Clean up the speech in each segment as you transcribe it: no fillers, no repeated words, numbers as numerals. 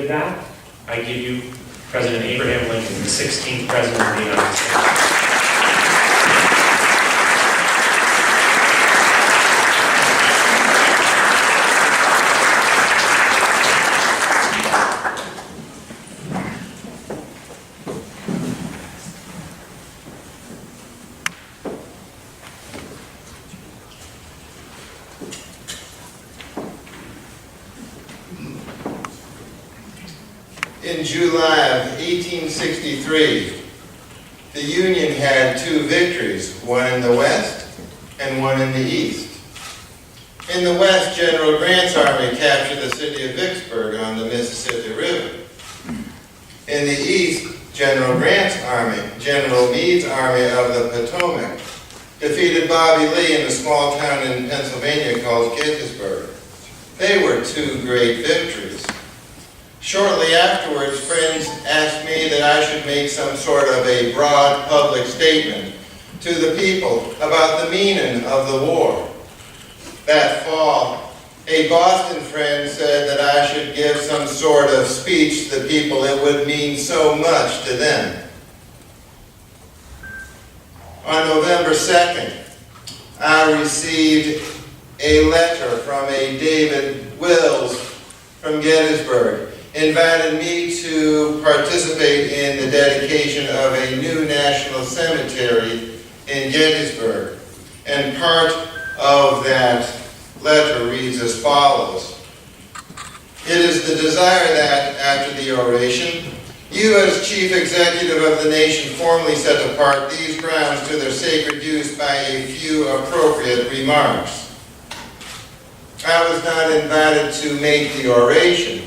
With that, I give you President Abraham Lincoln, the 16th President of the United States. In July of 1863, the Union had two victories, one in the West and one in the East. In the West, General Grant's army captured the city of Vicksburg on the Mississippi River. In the East, General Grant's army, General Meade's army of the Potomac, defeated Bobby Lee in a small town in Pennsylvania called Gettysburg. They were two great victories. Shortly afterwards, friends asked me that I should make some sort of a broad public statement to the people about the meaning of the war. That fall, a Boston friend said that I should give some sort of speech to the people that would mean so much to them. On November 2nd, I received a letter from a David Wills from Gettysburg, invited me to participate in the dedication of a new national cemetery in Gettysburg. And part of that letter reads as follows. It is the desire that, after the oration, you as Chief Executive of the nation formally set apart these grounds to their sacred use by a few appropriate remarks. I was not invited to make the oration.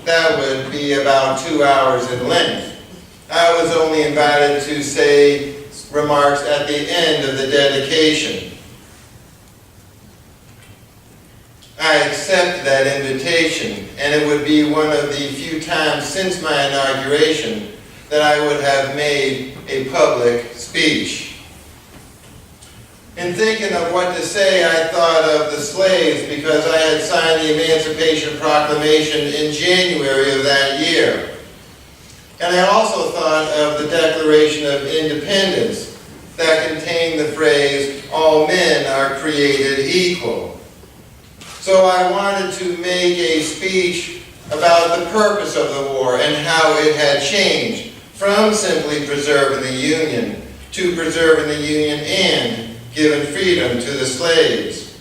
That would be about 2 hours in length. I was only invited to say remarks at the end of the dedication. I accepted that invitation, and it would be one of the few times since my inauguration that I would have made a public speech. In thinking of what to say, I thought of the slaves because I had signed the Emancipation Proclamation in January of that year. And I also thought of the Declaration of Independence that contained the phrase, all men are created equal. So I wanted to make a speech about the purpose of the war and how it had changed from simply preserving the Union to preserving the Union and given freedom to the slaves.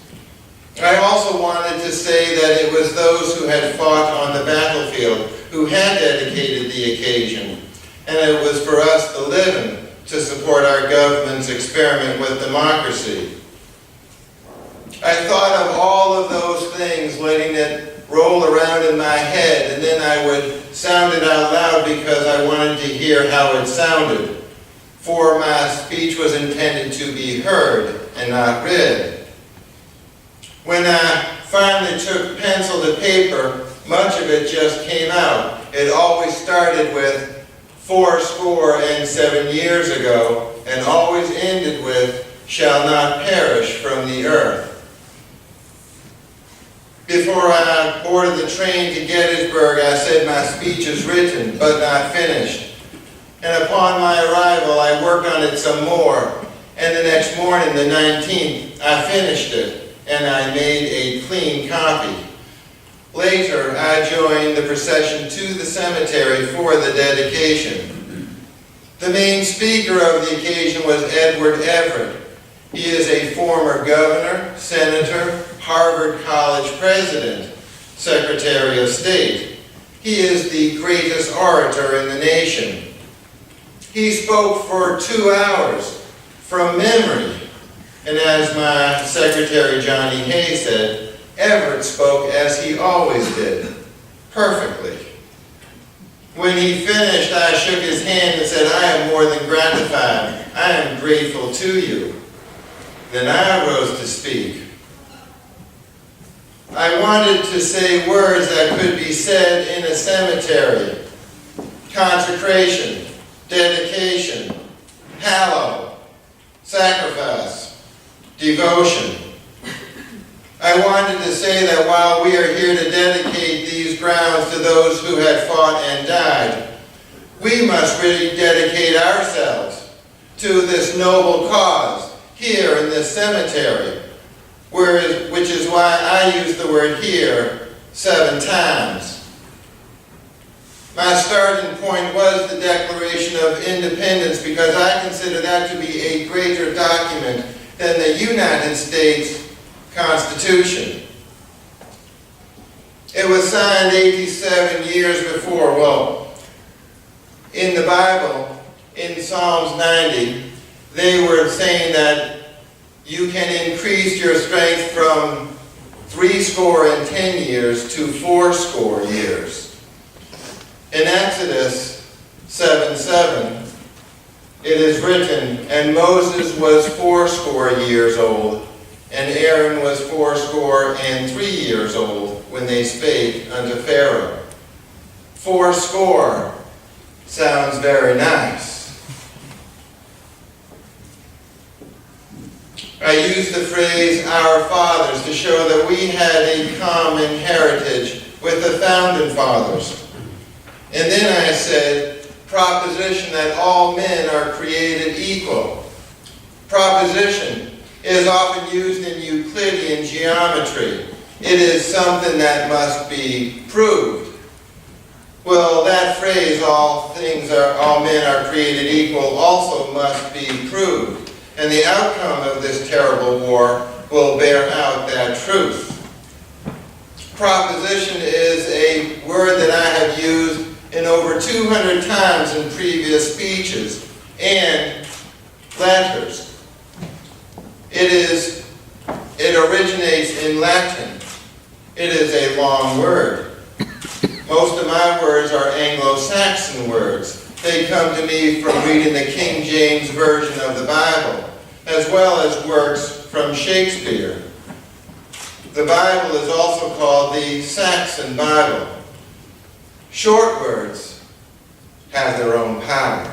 I also wanted to say that it was those who had fought on the battlefield who had dedicated the occasion, and it was for us, the living, to support our government's experiment with democracy. I thought of all of those things, letting it roll around in my head, and then I would sound it out loud because I wanted to hear how it sounded. For my speech was intended to be heard and not read. When I finally took pencil to paper, much of it just came out. It always started with fourscore and 7 years ago, and always ended with, shall not perish from the earth. Before I boarded the train to Gettysburg, I said my speech is written, but not finished. And upon my arrival, I worked on it some more. And the next morning, the 19th, I finished it, and I made a clean copy. Later, I joined the procession to the cemetery for the dedication. The main speaker of the occasion was Edward Everett. He is a former governor, senator, Harvard College president, Secretary of State. He is the greatest orator in the nation. He spoke for 2 hours from memory, and as my secretary Johnny Hay said, Everett spoke as he always did, perfectly. When he finished, I shook his hand and said, I am more than gratified. I am grateful to you. Then I rose to speak. I wanted to say words that could be said in a cemetery. Consecration, dedication, hallow, sacrifice, devotion. I wanted to say that while we are here to dedicate these grounds to those who had fought and died, we must really dedicate ourselves to this noble cause here in this cemetery, which is why I use the word here 7 times. My starting point was the Declaration of Independence because I consider that to be a greater document than the United States Constitution. It was signed 87 years before. Well, in the Bible, in Psalms 90, they were saying that you can increase your strength from 70 years to 80 years. In Exodus 7:7, it is written, "And Moses was 80 years old, and Aaron was 83 years old, when they spake unto Pharaoh." 80 sounds very nice. I use the phrase "our fathers" to show that we had a common heritage with the founding fathers. And then I said, proposition that all men are created equal. Proposition is often used in Euclidean geometry. It is something that must be proved. Well, that phrase, all men are created equal, also must be proved. And the outcome of this terrible war will bear out that truth. Proposition is a word that I have used in over 200 times in previous speeches and letters. It originates in Latin. It is a long word. Most of my words are Anglo-Saxon words. They come to me from reading the King James Version of the Bible, as well as works from Shakespeare. The Bible is also called the Saxon Bible. Short words have their own power.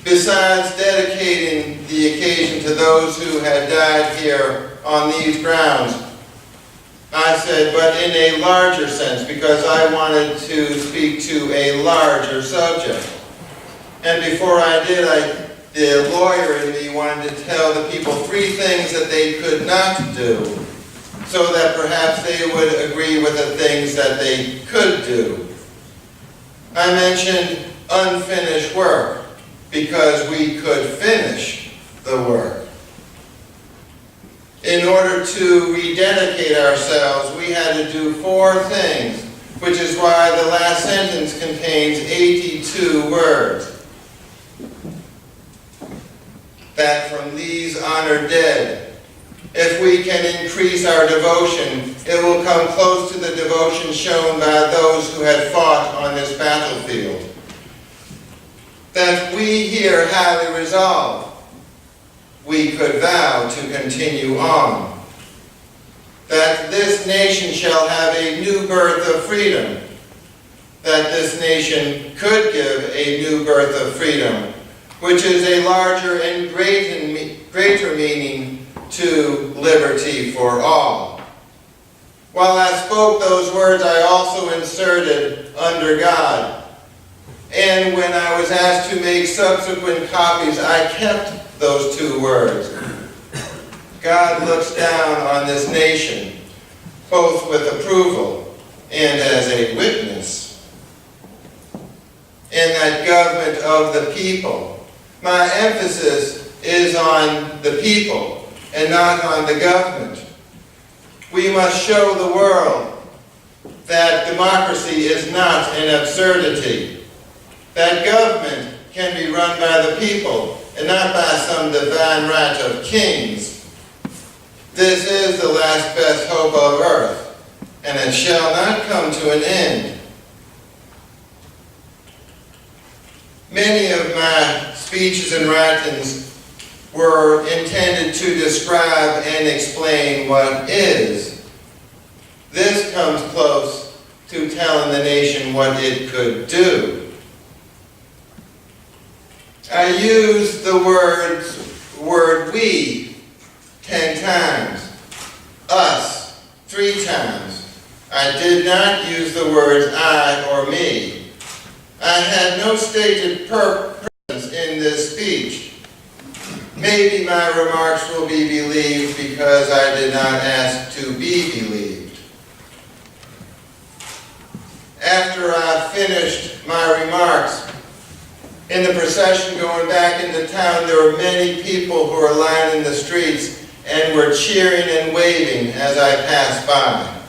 Besides dedicating the occasion to those who had died here on these grounds, I said, but in a larger sense, because I wanted to speak to a larger subject. And before I did, the lawyer in me wanted to tell the people 3 things that they could not do, so that perhaps they would agree with the things that they could do. I mentioned unfinished work, because we could finish the work. In order to rededicate ourselves, we had to do 4 things, which is why the last sentence contains 82 words. That from these honored dead, if we can increase our devotion, it will come close to the devotion shown by those who had fought on this battlefield. That we here highly resolve, we could vow to continue on. That this nation shall have a new birth of freedom. That this nation could give a new birth of freedom, which is a larger and greater meaning to liberty for all. While I spoke those words, I also inserted under God. And when I was asked to make subsequent copies, I kept those 2 words. God looks down on this nation, both with approval and as a witness. And that government of the people. My emphasis is on the people and not on the government. We must show the world that democracy is not an absurdity. That government can be run by the people and not by some divine right of kings. This is the last best hope of earth, and it shall not come to an end. Many of my speeches and writings were intended to describe and explain what is. This comes close to telling the nation what it could do. I use the word we 10 times. Us, 3 times. I did not use the words I or me. I had no stated purpose in this speech. Maybe my remarks will be believed because I did not ask to be believed. After I finished my remarks, in the procession going back into town, there were many people who were lining the streets and were cheering and waving as I passed by.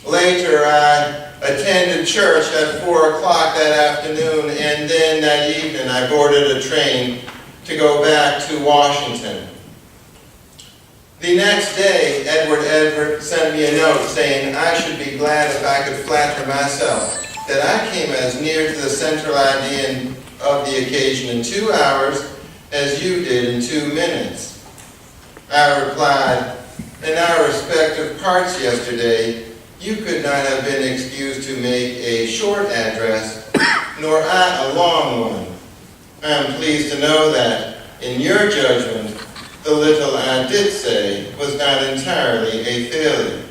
Later, I attended church at 4 o'clock that afternoon, and then that evening I boarded a train to go back to Washington. The next day, Edward sent me a note saying I should be glad if I could flatter myself that I came as near to the central idea of the occasion in 2 hours as you did in 2 minutes. I replied, in our respective parts yesterday, you could not have been excused to make a short address, nor I a long one. I am pleased to know that, in your judgment, the little I did say was not entirely a failure.